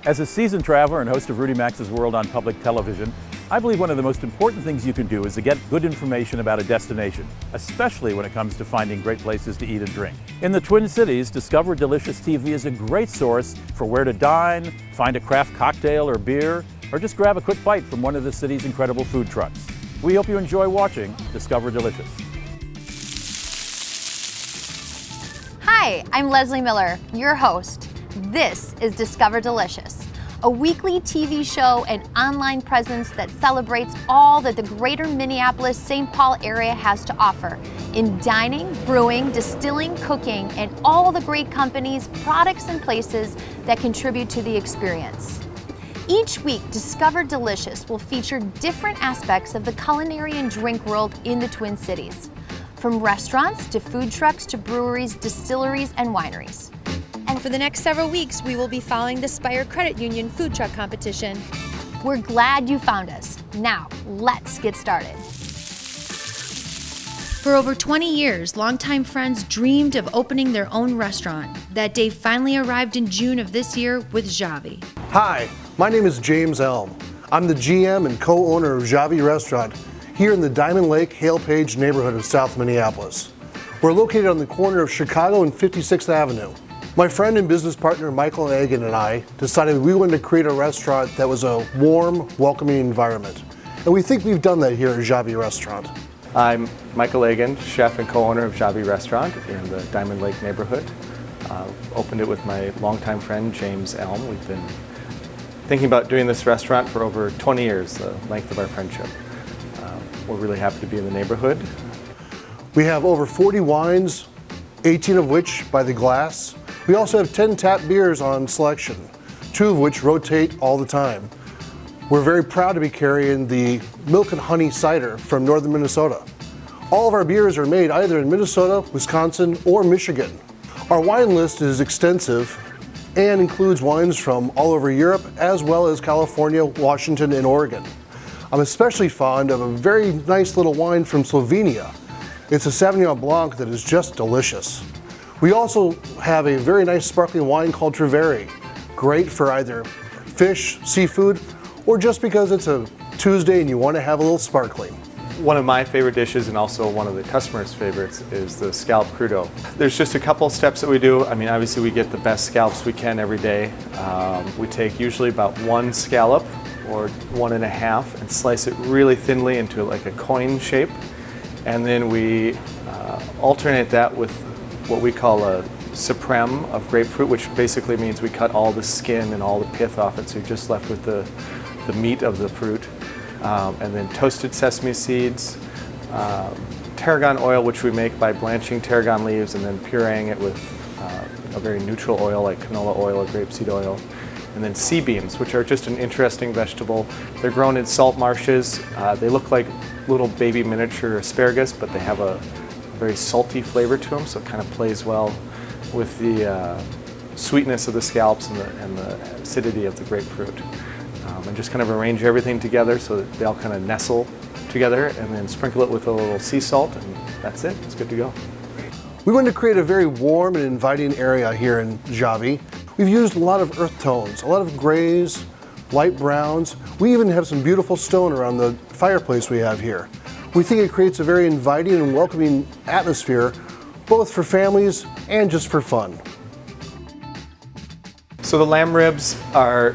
As a seasoned traveler and host of Rudy Max's World on public television, I believe one of the most important things you can do is to get good information about a destination, especially when it comes to finding great places to eat and drink. In the Twin Cities, Discover Delicious TV is a great source for where to dine, find a craft cocktail or beer, or just grab a quick bite from one of the city's incredible food trucks. We hope you enjoy watching Discover Delicious. Hi, I'm Leslie Miller, your host. This is Discover Delicious, a weekly TV show and online presence that celebrates all that the greater Minneapolis-St. Paul area has to offer in dining, brewing, distilling, cooking, and all the great companies, products, and places that contribute to the experience. Each week, Discover Delicious will feature different aspects of the culinary and drink world in the Twin Cities, from restaurants to food trucks to breweries, distilleries, and wineries. And for the next several weeks, we will be following the SPIRE Credit Union food truck competition. We're glad you found us. Now, let's get started. For over 20 years, longtime friends dreamed of opening their own restaurant. That day finally arrived in June of this year with XAVI. Hi, my name is James Elm. I'm the GM and co-owner of XAVI Restaurant here in the Diamond Lake, Hale Page neighborhood of South Minneapolis. We're located on the corner of Chicago and 56th Avenue. My friend and business partner Michael Egan and I decided we wanted to create a restaurant that was a warm, welcoming environment. And we think we've done that here at XAVI Restaurant. I'm Michael Egan, chef and co-owner of XAVI Restaurant in the Diamond Lake neighborhood. Opened it with my longtime friend James Elm. We've been thinking about doing this restaurant for over 20 years, the length of our friendship. We're really happy to be in the neighborhood. We have over 40 wines, 18 of which by the glass. We also have 10 tap beers on selection, 2 of which rotate all the time. We're very proud to be carrying the Milk and Honey Cider from northern Minnesota. All of our beers are made either in Minnesota, Wisconsin, or Michigan. Our wine list is extensive and includes wines from all over Europe, as well as California, Washington, and Oregon. I'm especially fond of a very nice little wine from Slovenia. It's a Sauvignon Blanc that is just delicious. We also have a very nice sparkling wine called Treveri, great for either fish, seafood, or just because it's a Tuesday and you want to have a little sparkling. One of my favorite dishes, and also one of the customers' favorites, is the scallop crudo. There's just a couple steps that we do. I mean, obviously we get the best scallops we can every day. We take usually about 1 scallop or 1.5 and slice it really thinly into like a coin shape. And then we alternate that with what we call a supreme of grapefruit, which basically means we cut all the skin and all the pith off it, so you're just left with the meat of the fruit. And then toasted sesame seeds, tarragon oil, which we make by blanching tarragon leaves and then pureeing it with a very neutral oil like canola oil or grapeseed oil. And then sea beans, which are just an interesting vegetable. They're grown in salt marshes. They look like little baby miniature asparagus, but they have a very salty flavor to them, so it kind of plays well with the sweetness of the scallops and the acidity of the grapefruit. And just kind of arrange everything together so that they all kind of nestle together, and then sprinkle it with a little sea salt, and that's it. It's good to go. We wanted to create a very warm and inviting area here in XAVI. We've used a lot of earth tones, a lot of grays, light browns. We even have some beautiful stone around the fireplace we have here. We think it creates a very inviting and welcoming atmosphere, both for families and just for fun. So the lamb ribs are,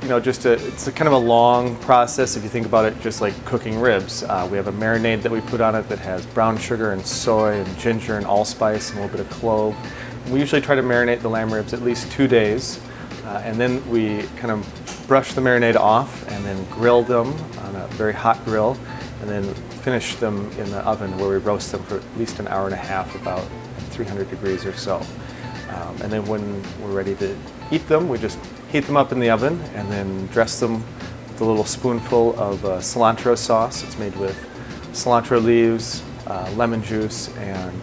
it's a kind of a long process if you think about it, just like cooking ribs. We have a marinade that we put on it that has brown sugar and soy and ginger and allspice and a little bit of clove. We usually try to marinate the lamb ribs at least 2 days, and then we kind of brush the marinade off and then grill them on a very hot grill, and then finish them in the oven where we roast them for at least 1.5 hours, about 300 degrees or so. And then when we're ready to eat them, we just heat them up in the oven and then dress them with a little spoonful of cilantro sauce. It's made with cilantro leaves, lemon juice, and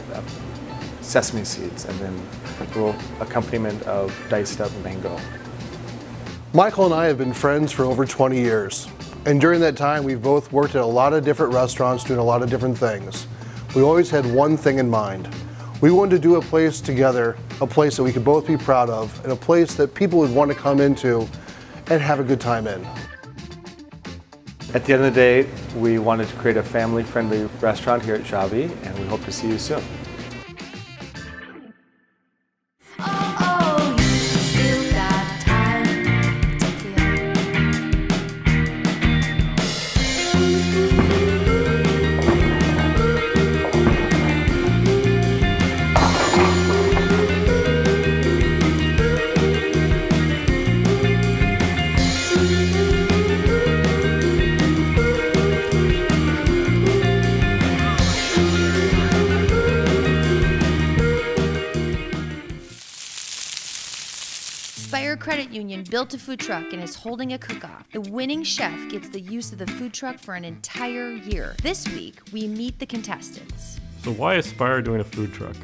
sesame seeds, and then a little accompaniment of diced up mango. Michael and I have been friends for over 20 years. And during that time, we've both worked at a lot of different restaurants doing a lot of different things. We always had one thing in mind. We wanted to do a place together, a place that we could both be proud of, and a place that people would want to come into and have a good time in. At the end of the day, we wanted to create a family-friendly restaurant here at XAVI, and we hope to see you soon. SPIRE Credit Union built a food truck and is holding a cook-off. The winning chef gets the use of the food truck for an entire year. This week, we meet the contestants. So why is SPIRE doing a food truck?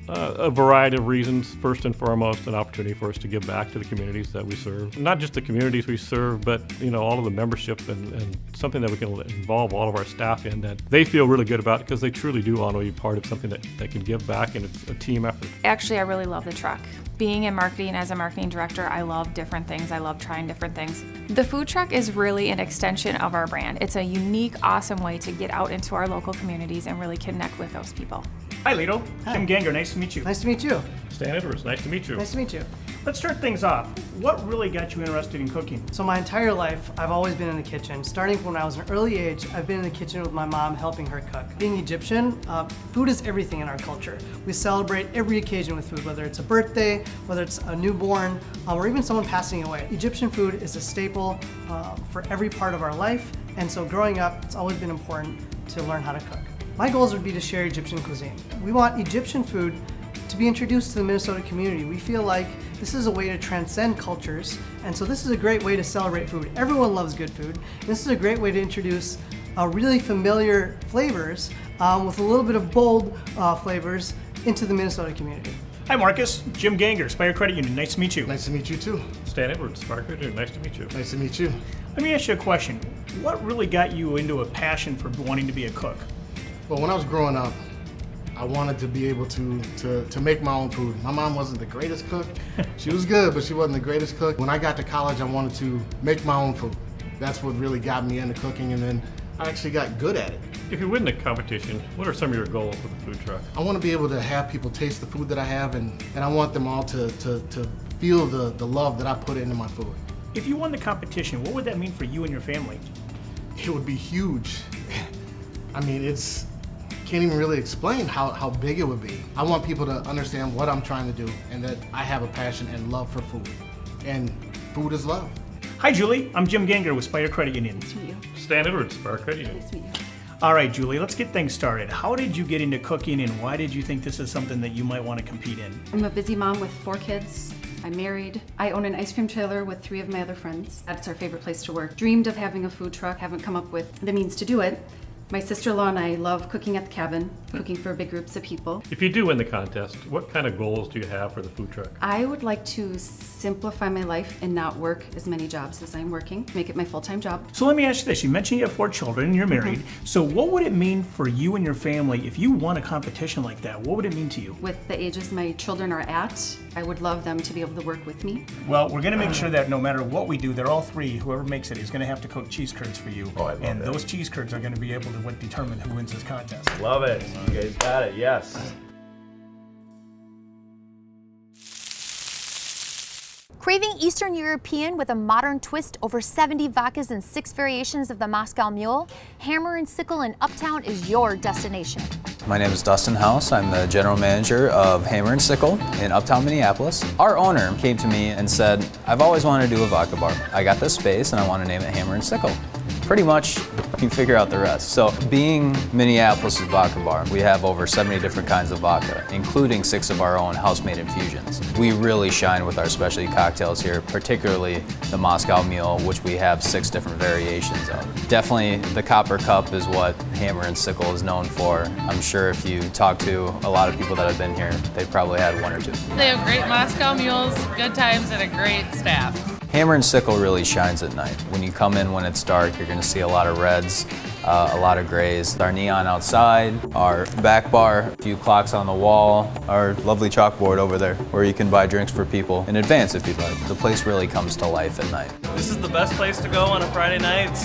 A variety of reasons. First and foremost, an opportunity for us to give back to the communities that we serve. Not just the communities we serve, but all of the membership and something that we can involve all of our staff in that they feel really good about because they truly do want to be part of something that can give back, and it's a team effort. Actually, I really love the truck. Being in marketing as a marketing director, I love different things. I love trying different things. The food truck is really an extension of our brand. It's a unique, awesome way to get out into our local communities and really connect with those people. Hi, Lido. Hi. Jim Ganger, nice to meet you. Nice to meet you. Stan Edwards, nice to meet you. Nice to meet you. Let's start things off. What really got you interested in cooking? So my entire life, I've always been in the kitchen. Starting from when I was an early age, I've been in the kitchen with my mom, helping her cook. Being Egyptian, food is everything in our culture. We celebrate every occasion with food, whether it's a birthday, whether it's a newborn, or even someone passing away. Egyptian food is a staple for every part of our life, and so growing up, it's always been important to learn how to cook. My goals would be to share Egyptian cuisine. We want Egyptian food to be introduced to the Minnesota community. We feel like this is a way to transcend cultures, and so this is a great way to celebrate food. Everyone loves good food. This is a great way to introduce really familiar flavors with a little bit of bold flavors into the Minnesota community. Hi, Marcus. Jim Ganger, SPIRE Credit Union. Nice to meet you. Nice to meet you too. Stan Edwards, SPIRE Credit Union, nice to meet you. Nice to meet you. Let me ask you a question. What really got you into a passion for wanting to be a cook? Well, when I was growing up, I wanted to be able to make my own food. My mom wasn't the greatest cook. She was good, but she wasn't the greatest cook. When I got to college, I wanted to make my own food. That's what really got me into cooking, and then I actually got good at it. If you win the competition, what are some of your goals with the food truck? I want to be able to have people taste the food that I have, and I want them all to feel the love that I put into my food. If you won the competition, what would that mean for you and your family? It would be huge. I mean, can't even really explain how big it would be. I want people to understand what I'm trying to do and that I have a passion and love for food. And food is love. Hi, Julie. I'm Jim Ganger with SPIRE Credit Union. Nice to meet you. Stan Edwards, SPIRE Credit Union. Nice to meet you. All right, Julie, let's get things started. How did you get into cooking, and why did you think this is something that you might want to compete in? I'm a busy mom with 4 kids. I'm married. I own an ice cream trailer with 3 of my other friends. That's our favorite place to work. Dreamed of having a food truck, haven't come up with the means to do it. My sister-in-law and I love cooking at the cabin, cooking for big groups of people. If you do win the contest, what kind of goals do you have for the food truck? I would like to simplify my life and not work as many jobs as I'm working, make it my full-time job. So let me ask you this. You mentioned you have 4 children and you're married. So what would it mean for you and your family if you won a competition like that? What would it mean to you? With the ages my children are at, I would love them to be able to work with me. Well, we're going to make sure that no matter what we do, they're all 3, whoever makes it, is going to have to cook cheese curds for you. Oh, I love and that. those cheese curds are going to be able to determine who wins this contest. Love it. You guys got it. Yes. Craving Eastern European with a modern twist, over 70 vodkas and 6 variations of the Moscow Mule? Hammer and Sickle in Uptown is your destination. My name is Dustin House. I'm the general manager of Hammer and Sickle in Uptown Minneapolis. Our owner came to me and said, I've always wanted to do a vodka bar. I got this space and I want to name it Hammer and Sickle. Pretty much, you can figure out the rest. So being Minneapolis' vodka bar, we have over 70 different kinds of vodka, including 6 of our own house-made infusions. We really shine with our specialty cocktails here, particularly the Moscow Mule, which we have 6 different variations of. Definitely the Copper Cup is what Hammer and Sickle is known for. I'm sure if you talk to a lot of people that have been here, they probably had 1 or 2. They have great Moscow Mules, good times, and a great staff. Hammer and Sickle really shines at night. When you come in when it's dark, you're going to see a lot of reds, a lot of grays. Our neon outside, our back bar, a few clocks on the wall, our lovely chalkboard over there where you can buy drinks for people in advance if you'd like. The place really comes to life at night. This is the best place to go on a Friday night.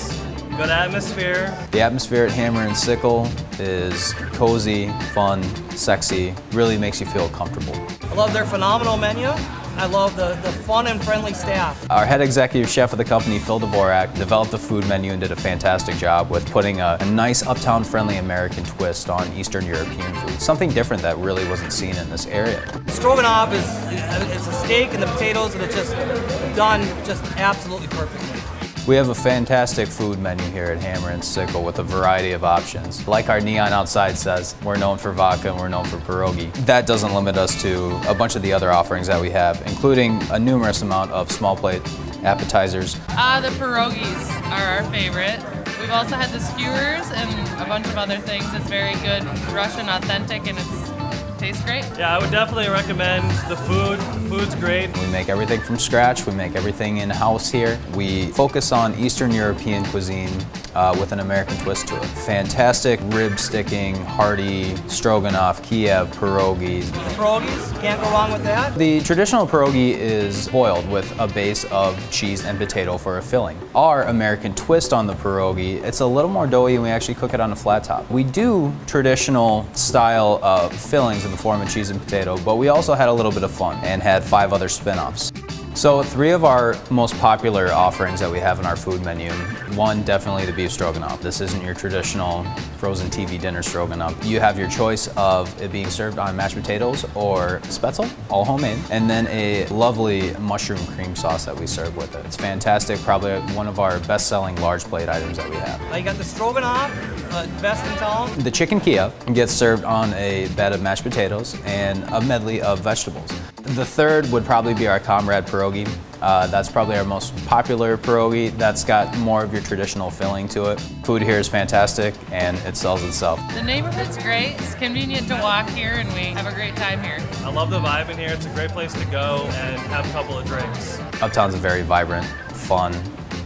Good atmosphere. The atmosphere at Hammer and Sickle is cozy, fun, sexy, really makes you feel comfortable. I love their phenomenal menu. I love the fun and friendly staff. Our head executive chef of the company, Phil Dvorak, developed the food menu and did a fantastic job with putting a nice uptown-friendly American twist on Eastern European food. Something different that really wasn't seen in this area. Stroganoff is a steak and the potatoes, and it's just done just absolutely perfectly. We have a fantastic food menu here at Hammer and Sickle with a variety of options. Like our neon outside says, we're known for vodka and we're known for pierogi. That doesn't limit us to a bunch of the other offerings that we have, including a numerous amount of small plate appetizers. The pierogies are our favorite. We've also had the skewers and a bunch of other things. It's very good, Russian authentic, and it tastes great. Yeah, I would definitely recommend the food. The food's great. We make everything from scratch. We make everything in-house here. We focus on Eastern European cuisine with an American twist to it. Fantastic rib sticking, hearty, stroganoff, Kiev, pierogies. The pierogies, can't go wrong with that. The traditional pierogi is boiled with a base of cheese and potato for a filling. Our American twist on the pierogi, it's a little more doughy and we actually cook it on a flat top. We do traditional style fillings in the form of cheese and potato, but we also had a little bit of fun and had 5 other spin-offs. So 3 of our most popular offerings that we have in our food menu, one, definitely the beef stroganoff. This isn't your traditional frozen TV dinner stroganoff. You have your choice of it being served on mashed potatoes or spätzle, all homemade, and then a lovely mushroom cream sauce that we serve with it. It's fantastic, probably one of our best-selling large plate items that we have. You got the stroganoff, best in town. The chicken Kiev gets served on a bed of mashed potatoes and a medley of vegetables. The third would probably be our Comrade pierogi. That's probably our most popular pierogi. That's got more of your traditional filling to it. Food here is fantastic and it sells itself. The neighborhood's great. It's convenient to walk here and we have a great time here. I love the vibe in here. It's a great place to go and have a couple of drinks. Uptown's a very vibrant, fun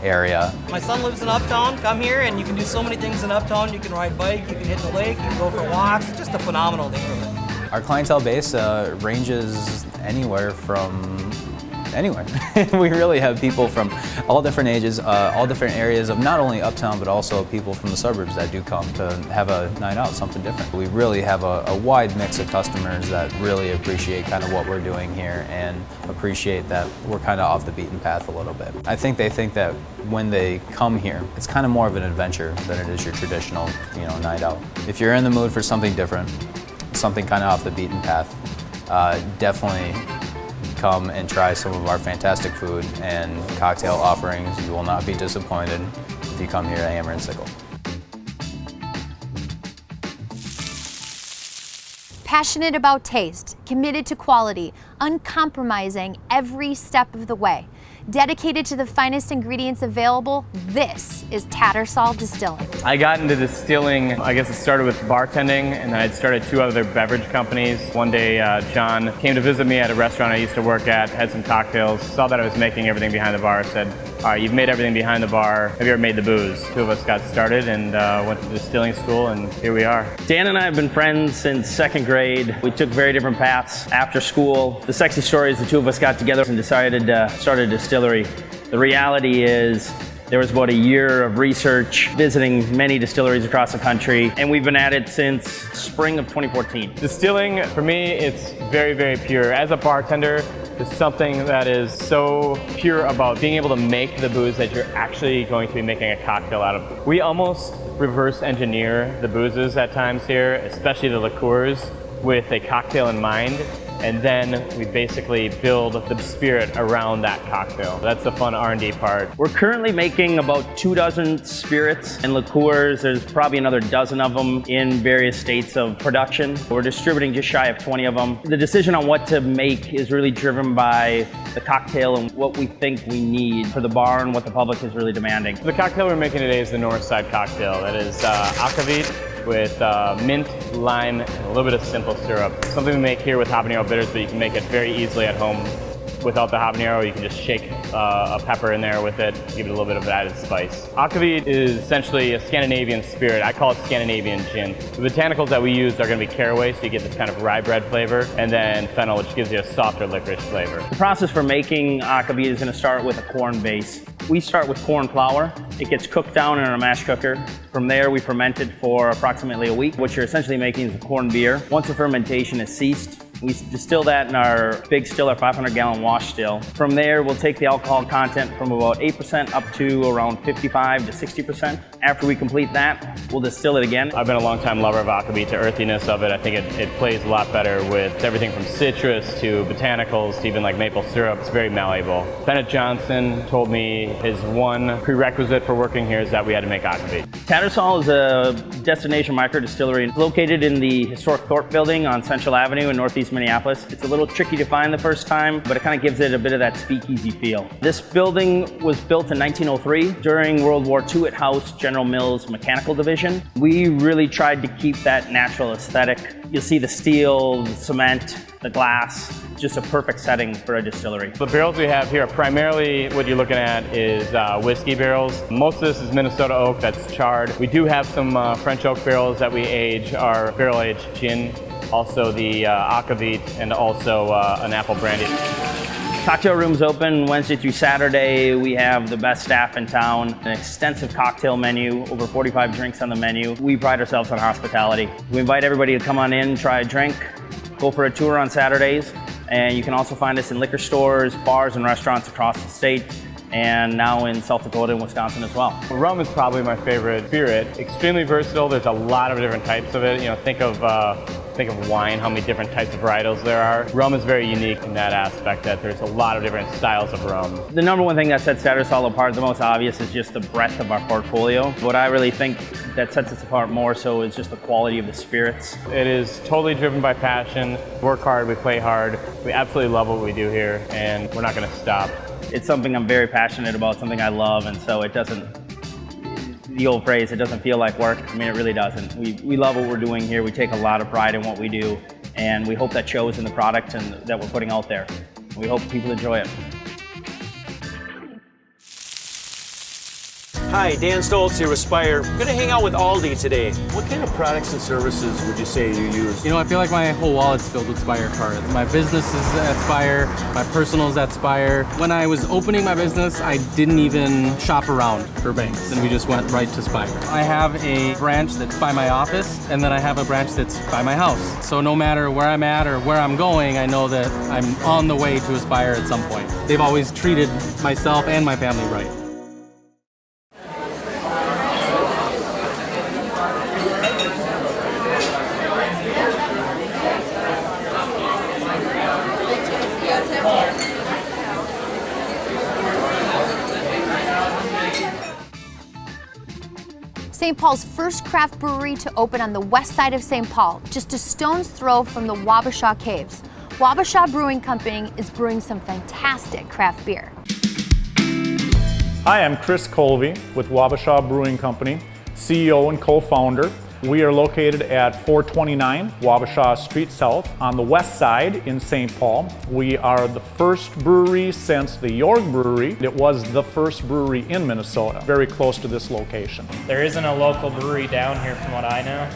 area. My son lives in Uptown. Come here and you can do so many things in Uptown. You can ride bike, you can hit the lake, you can go for walks. It's just a phenomenal neighborhood. Our clientele base ranges anywhere from anywhere. We really have people from all different ages, all different areas of not only Uptown, but also people from the suburbs that do come to have a night out, something different. We really have a wide mix of customers that really appreciate kind of what we're doing here and appreciate that we're kind of off the beaten path a little bit. I think they think that when they come here, it's kind of more of an adventure than it is your traditional, night out. If you're in the mood for something different, something kind of off the beaten path, definitely come and try some of our fantastic food and cocktail offerings. You will not be disappointed if you come here to Hammer and Sickle. Passionate about taste, committed to quality, uncompromising every step of the way. Dedicated to the finest ingredients available, this is Tattersall Distilling. I got into distilling, I guess it started with bartending, and then I'd started 2 other beverage companies. One day, John came to visit me at a restaurant I used to work at, had some cocktails, saw that I was making everything behind the bar, said, all right, you've made everything behind the bar, have you ever made the booze? 2 of us got started and went to distilling school, and here we are. Dan and I have been friends since 2nd grade. We took very different paths after school. The sexy story is the 2 of us got together and decided to start a distillery. The reality is there was about a year of research, visiting many distilleries across the country, and we've been at it since spring of 2014. Distilling, for me, it's very, very pure. As a bartender, there's something that is so pure about being able to make the booze that you're actually going to be making a cocktail out of. We almost reverse engineer the boozes at times here, especially the liqueurs, with a cocktail in mind. And then we basically build the spirit around that cocktail. That's the fun R&D part. We're currently making about 2 dozen spirits and liqueurs. There's probably another dozen of them in various states of production. We're distributing just shy of 20 of them. The decision on what to make is really driven by the cocktail and what we think we need for the bar and what the public is really demanding. The cocktail we're making today is the North Side cocktail. That is XAVI with mint, lime, and a little bit of simple syrup. Something we make here with habanero bitters, but you can make it very easily at home without the habanero. You can just shake a pepper in there with it, give it a little bit of added spice. Aquavit is essentially a Scandinavian spirit. I call it Scandinavian gin. The botanicals that we use are going to be caraway, so you get this kind of rye bread flavor, and then fennel, which gives you a softer licorice flavor. The process for making aquavit is going to start with a corn base. We start with corn flour. It gets cooked down in our mash cooker. From there, we ferment it for approximately a week. What you're essentially making is a corn beer. Once the fermentation is ceased, we distill that in our big still, our 500-gallon wash still. From there, we'll take the alcohol content from about 8% up to around 55 to 60%. After we complete that, we'll distill it again. I've been a long-time lover of aquavit. The earthiness of it, I think it plays a lot better with everything from citrus to botanicals to even like maple syrup. It's very malleable. Bennett Johnson told me his one prerequisite for working here is that we had to make aquavit. Tattersall is a destination micro distillery located in the historic Thorpe building on Central Avenue in Northeast Minneapolis. It's a little tricky to find the first time, but it kind of gives it a bit of that speakeasy feel. This building was built in 1903. During World War II, it housed General Mills Mechanical Division. We really tried to keep that natural aesthetic. You'll see the steel, the cement, the glass, just a perfect setting for a distillery. The barrels we have here are primarily what you're looking at is whiskey barrels. Most of this is Minnesota oak that's charred. We do have some French oak barrels that we age, our barrel-aged gin, also the aquavit, and also an apple brandy. Cocktail room's open Wednesday through Saturday. We have the best staff in town, an extensive cocktail menu, over 45 drinks on the menu. We pride ourselves on hospitality. We invite everybody to come on in, try a drink, go for a tour on Saturdays, and you can also find us in liquor stores, bars, and restaurants across the state, and now in South Dakota and Wisconsin as well. Rum is probably my favorite spirit. Extremely versatile. There's a lot of different types of it. You know, think of wine, how many different types of varietals there are. Rum is very unique in that aspect, that there's a lot of different styles of rum. The number one thing that sets Tattersall apart, the most obvious, is just the breadth of our portfolio. What I really think that sets us apart more so is just the quality of the spirits. It is totally driven by passion. Work hard, we play hard. We absolutely love what we do here, and we're not going to stop. It's something I'm very passionate about, something I love, and so it doesn't, the old phrase, it doesn't feel like work. I mean, it really doesn't. We love what we're doing here. We take a lot of pride in what we do, and we hope that shows in the product and that we're putting out there. We hope people enjoy it. Hi, Dan Stoltz here with SPIRE. I'm going to hang out with Aldi today. What kind of products and services would you say you use? You know, I feel like my whole wallet's filled with SPIRE cards. My business is at SPIRE, my personal is at SPIRE. When I was opening my business, I didn't even shop around for banks, and we just went right to SPIRE. I have a branch that's by my office, and then I have a branch that's by my house. So no matter where I'm at or where I'm going, I know that I'm on the way to SPIRE at some point. They've always treated myself and my family right. St. Paul's first craft brewery to open on the west side of St. Paul, just a stone's throw from the Wabasha Caves. Wabasha Brewing Company is brewing some fantastic craft beer. Hi, I'm Chris Colby with Wabasha Brewing Company, CEO and co-founder. We are located at 429 Wabasha Street South on the west side in St. Paul. We are the first brewery since the York Brewery. It was the first brewery in Minnesota, very close to this location. There isn't a local brewery down here from what I know,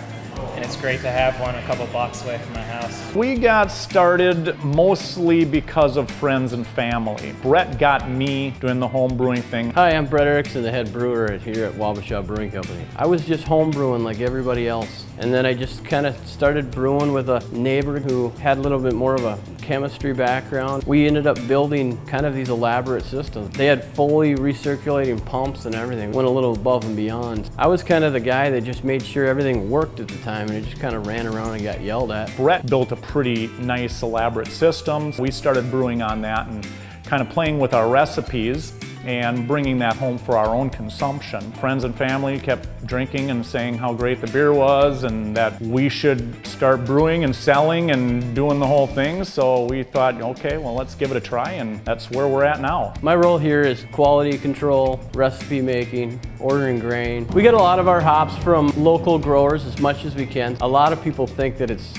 and it's great to have one a couple blocks away from my house. We got started mostly because of friends and family. Brett got me doing the home brewing thing. Hi, I'm Brett Erickson, the head brewer here at Wabasha Brewing Company. I was just home brewing like everybody else, and then I just kind of started brewing with a neighbor who had a little bit more of a chemistry background. We ended up building kind of these elaborate systems. They had fully recirculating pumps and everything, went a little above and beyond. I was kind of the guy that just made sure everything worked at the time, and it just kind of ran around and got yelled at. Brett built a pretty nice elaborate system. We started brewing on that and kind of playing with our recipes and bringing that home for our own consumption. Friends and family kept drinking and saying how great the beer was and that we should start brewing and selling and doing the whole thing. So we thought, okay, well, let's give it a try, and that's where we're at now. My role here is quality control, recipe making, ordering grain. We get a lot of our hops from local growers as much as we can. A lot of people think that it's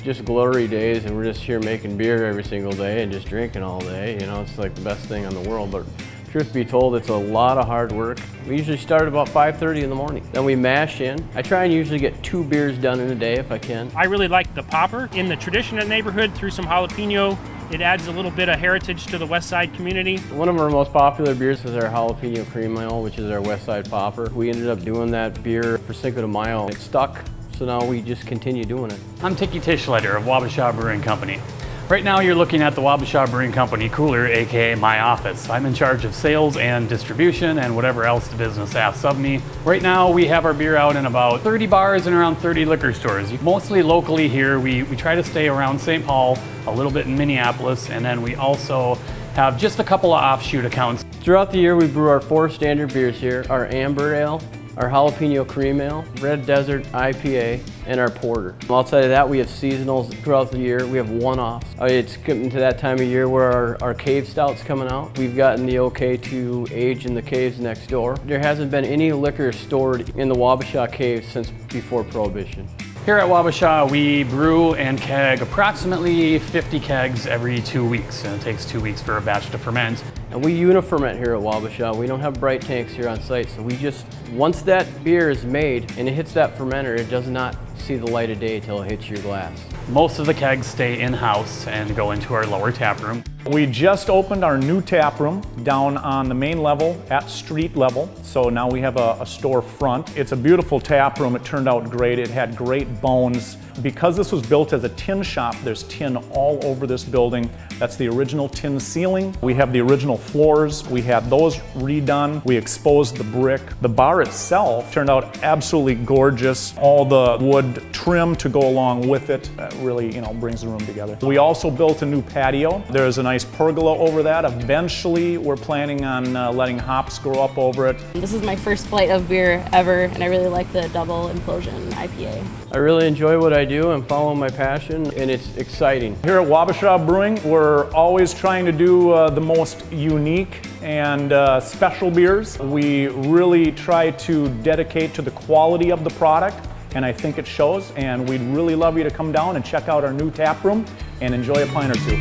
just glory days and we're just here making beer every single day and just drinking all day. You know, it's like the best thing in the world. But truth be told, it's a lot of hard work. We usually start about 5:30 in the morning. Then we mash in. I try and usually get 2 beers done in a day if I can. I really like the popper. In the traditional neighborhood, through some jalapeno, it adds a little bit of heritage to the West Side community. One of our most popular beers is our jalapeno cream ale, which is our West Side popper. We ended up doing that beer for Cinco de Mayo. It stuck, so now we just continue doing it. I'm Tiki Tischleder of Wabasha Brewing Company. Right now you're looking at the Wabasha Brewing Company cooler, aka my office. I'm in charge of sales and distribution and whatever else the business asks of me. Right now we have our beer out in about 30 bars and around 30 liquor stores. Mostly locally here, we try to stay around St. Paul, a little bit in Minneapolis, and then we also have just a couple of offshoot accounts. Throughout the year we brew our 4 standard beers here, our Amber Ale, our Jalapeno Cream Ale, Red Desert IPA, and our Porter. Outside of that, we have seasonals throughout the year. We have one-offs. It's getting to that time of year where our cave stout's coming out. We've gotten the okay to age in the caves next door. There hasn't been any liquor stored in the Wabasha cave since before Prohibition. Here at Wabasha, we brew and keg approximately 50 kegs every 2 weeks, and it takes 2 weeks for a batch to ferment. And we uniferment here at Wabasha. We don't have bright tanks here on site, so we just, once that beer is made and it hits that fermenter, it does not see the light of day until it hits your glass. Most of the kegs stay in-house and go into our lower tap room. We just opened our new tap room down on the main level at street level. So now we have a store front. It's a beautiful tap room. It turned out great. It had great bones. Because this was built as a tin shop, there's tin all over this building. That's the original tin ceiling. We have the original floors. We had those redone. We exposed the brick. The bar itself turned out absolutely gorgeous. All the wood trim to go along with it really, brings the room together. We also built a new patio. There's a nice pergola over that. Eventually, we're planning on letting hops grow up over it. This is my first flight of beer ever, and I really like the double implosion IPA. I really enjoy what I do and follow my passion, and it's exciting. Here at Wabasha Brewing, we're always trying to do the most unique and special beers. We really try to dedicate to the quality of the product, and I think it shows, and we'd really love you to come down and check out our new tap room and enjoy a pint or two.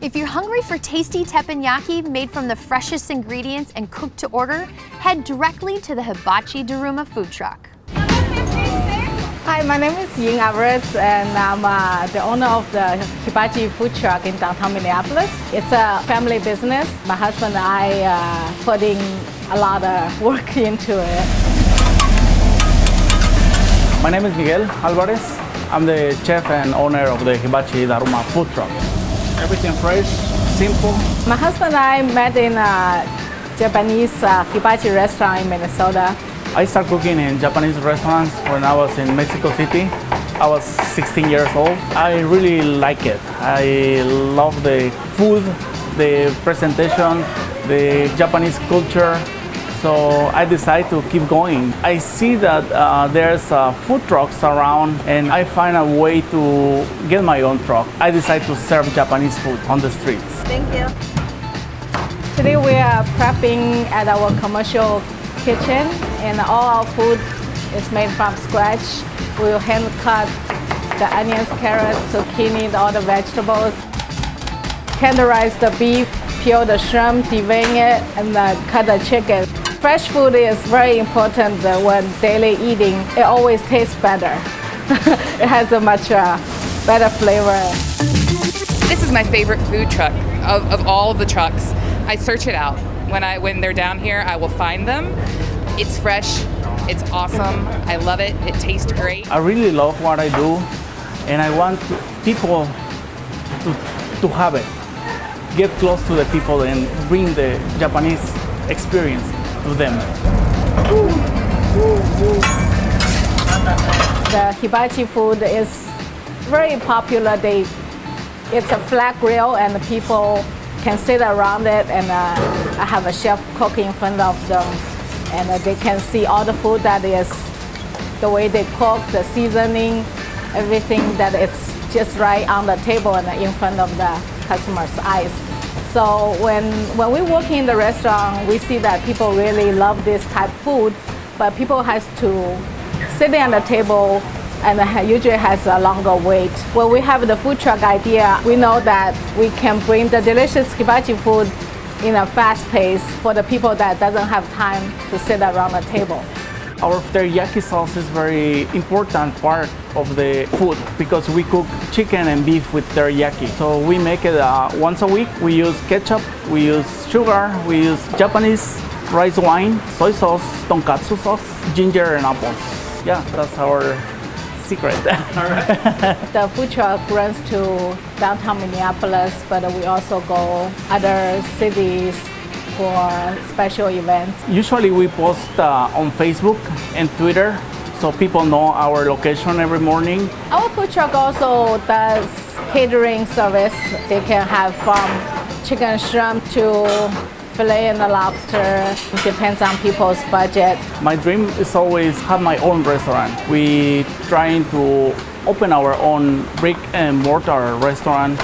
If you're hungry for tasty teppanyaki made from the freshest ingredients and cooked to order, head directly to the Hibachi Daruma food truck. Hi, my name is Ying Alvarez, and I'm the owner of the Hibachi food truck in downtown Minneapolis. It's a family business. My husband and I putting a lot of work into it. My name is Miguel Alvarez. I'm the chef and owner of the Hibachi Daruma food truck. Everything fresh, simple. My husband and I met in a Japanese hibachi restaurant in Minnesota. I started cooking in Japanese restaurants when I was in Mexico City. I was 16 years old. I really like it. I love the food, the presentation, the Japanese culture. So I decided to keep going. I see that there's food trucks around, and I find a way to get my own truck. I decided to serve Japanese food on the streets. Thank you. Today we are prepping at our commercial kitchen, and all our food is made from scratch. We will hand cut the onions, carrots, zucchini, all the vegetables. Tenderize the beef, peel the shrimp, devein it, and cut the chicken. Fresh food is very important when daily eating. It always tastes better. It has a much better flavor. This is my favorite food truck of all of the trucks. I search it out. When they're down here, I will find them. It's fresh. It's awesome. I love it. It tastes great. I really love what I do, and I want people to have it. Get close to the people and bring the Japanese experience to them. The hibachi food is very popular. It's a flat grill, and people can sit around it, and I have a chef cooking in front of them, and they can see all the food that is the way they cook, the seasoning, everything that it's just right on the table and in front of the customer's eyes. So when we work in the restaurant, we see that people really love this type of food. but people has to sit at the table and usually has a longer wait. When we have the food truck idea, we know that we can bring the delicious hibachi food in a fast pace for the people that doesn't have time to sit around the table. Our teriyaki sauce is very important part of the food because we cook chicken and beef with teriyaki. So we make it once a week. We use ketchup, we use sugar, we use Japanese rice wine, soy sauce, tonkatsu sauce, ginger and apples. Yeah, that's our secret. The food truck runs to downtown Minneapolis, but we also go other cities for special events. Usually we post on Facebook and Twitter so people know our location every morning. Our food truck also does catering service. They can have from chicken shrimp to filet and the lobster. It depends on people's budget. My dream is always have my own restaurant. We trying to open our own brick and mortar restaurant,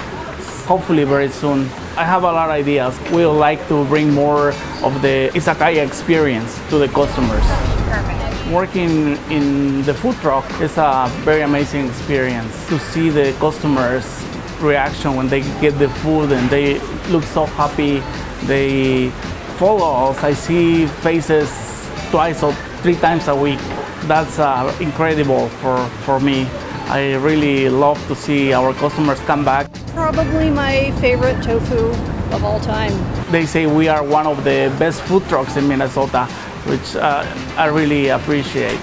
hopefully very soon. I have a lot of ideas. We would like to bring more of the izakaya experience to the customers. Perfect. Working in the food truck is a very amazing experience to see the customers' reaction when they get the food and they look so happy. They follow us. I see faces twice or 3 times a week. That's incredible for me. I really love to see our customers come back. Probably my favorite tofu of all time. They say we are one of the best food trucks in Minnesota, which I really appreciate.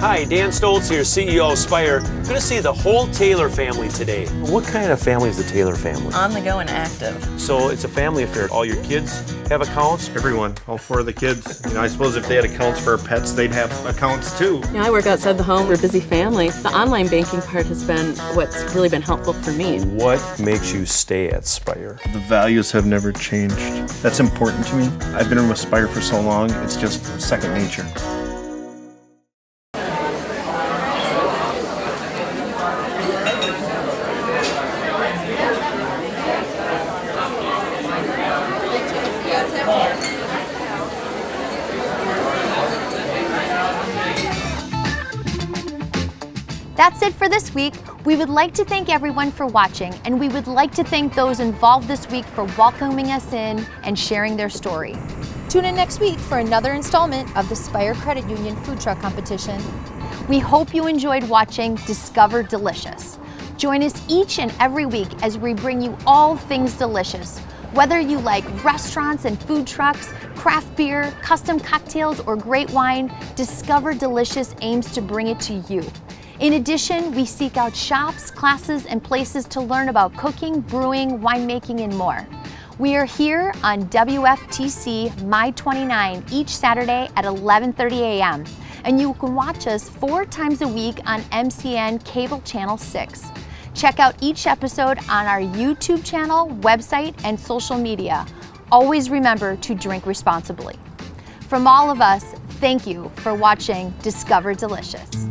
Hi, Dan Stoltz here, CEO of SPIRE. Good to see the whole Taylor family today. What kind of family is the Taylor family? On the go and active. So it's a family affair. All your kids have accounts? Everyone, all 4 of the kids. I suppose if they had accounts for our pets, they'd have accounts too. I work outside the home. We're a busy family. The online banking part has been what's really been helpful for me. What makes you stay at SPIRE? The values have never changed. That's important to me. I've been with SPIRE for so long, it's just second nature. That's it for this week. We would like to thank everyone for watching, and we would like to thank those involved this week for welcoming us in and sharing their story. Tune in next week for another installment of the SPIRE Credit Union Food Truck Competition. We hope you enjoyed watching Discover Delicious. Join us each and every week as we bring you all things delicious. Whether you like restaurants and food trucks, craft beer, custom cocktails, or great wine, Discover Delicious aims to bring it to you. In addition, we seek out shops, classes, and places to learn about cooking, brewing, winemaking, and more. We are here on WFTC My 29 each Saturday at 11:30 a.m. And you can watch us 4 times a week on MCN Cable Channel 6. Check out each episode on our YouTube channel, website, and social media. Always remember to drink responsibly. From all of us, thank you for watching Discover Delicious.